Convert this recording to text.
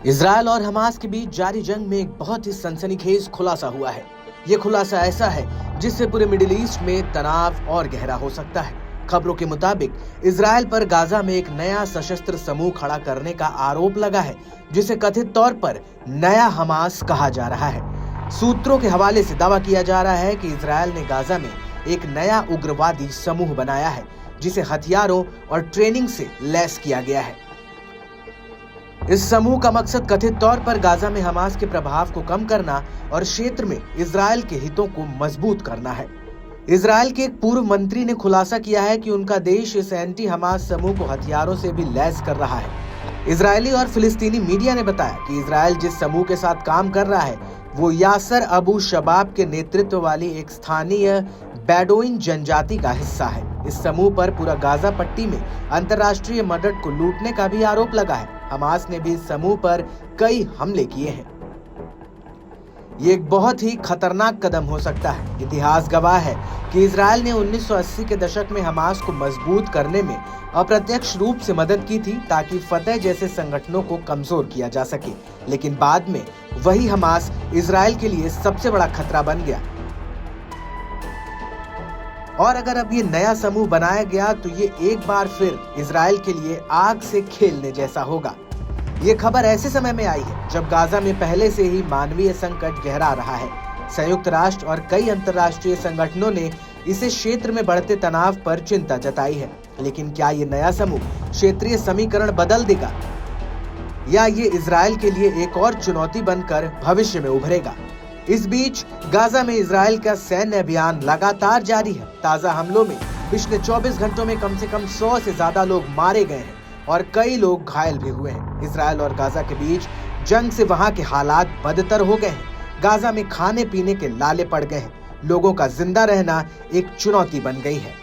Israel और Hamas के बीच जारी जंग में एक बहुत ही सनसनीखेज खुलासा हुआ है। ये खुलासा ऐसा है जिससे पूरे मिडिल ईस्ट में तनाव और गहरा हो सकता है। खबरों के मुताबिक इजरायल पर गाजा में एक नया सशस्त्र समूह खड़ा करने का आरोप लगा है, जिसे कथित तौर पर नया हमास कहा जा रहा है। सूत्रों के हवाले से दावा किया जा रहा है कि इजरायल ने गाजा में एक नया उग्रवादी समूह बनाया है, जिसे हथियारों और ट्रेनिंग से लैस किया गया है। इस समूह का मकसद कथित तौर पर गाजा में हमास के प्रभाव को कम करना और क्षेत्र में इजरायल के हितों को मजबूत करना है। इजरायल के एक पूर्व मंत्री ने खुलासा किया है कि उनका देश इस एंटी हमास समूह को हथियारों से भी लैस कर रहा है। इजरायली और फिलिस्तीनी मीडिया ने बताया कि इजरायल जिस समूह के साथ काम कर रहा है वो यासर अबू शबाब के नेतृत्व वाली एक स्थानीय बेडोइन जनजाति का हिस्सा है। इस समूह पर पूरा गाजा पट्टी में अंतर्राष्ट्रीय मदद को लूटने का भी आरोप लगा है। हमास ने भी इस समूह पर कई हमले किए हैं। ये एक बहुत ही खतरनाक कदम हो सकता है। इतिहास गवाह है कि इजरायल ने 1980 के दशक में हमास को मजबूत करने में अप्रत्यक्ष रूप से मदद की थी, ताकि फतह जैसे संगठनों को कमजोर किया जा सके। लेकिन बाद में वही हमास इजरायल के लिए सबसे बड़ा खतरा बन गया। और अगर अब ये नया समूह बनाया गया तो ये एक बार फिर इजरायल के लिए आग से खेलने जैसा होगा। ये खबर ऐसे समय में आई है जब गाजा में पहले से ही मानवीय संकट गहरा रहा है। संयुक्त राष्ट्र और कई अंतर्राष्ट्रीय संगठनों ने इसे क्षेत्र में बढ़ते तनाव पर चिंता जताई है। लेकिन क्या ये नया समूह क्षेत्रीय समीकरण बदल देगा, या ये इजरायल के लिए एक और चुनौती बनकर भविष्य में उभरेगा? इस बीच गाजा में इजरायल का सैन्य अभियान लगातार जारी है। ताजा हमलों में पिछले 24 घंटों में कम से कम 100 से ज्यादा लोग मारे गए हैं और कई लोग घायल भी हुए हैं। इजरायल और गाजा के बीच जंग से वहां के हालात बदतर हो गए हैं। गाजा में खाने पीने के लाले पड़ गए हैं। लोगों का जिंदा रहना एक चुनौती बन गई है।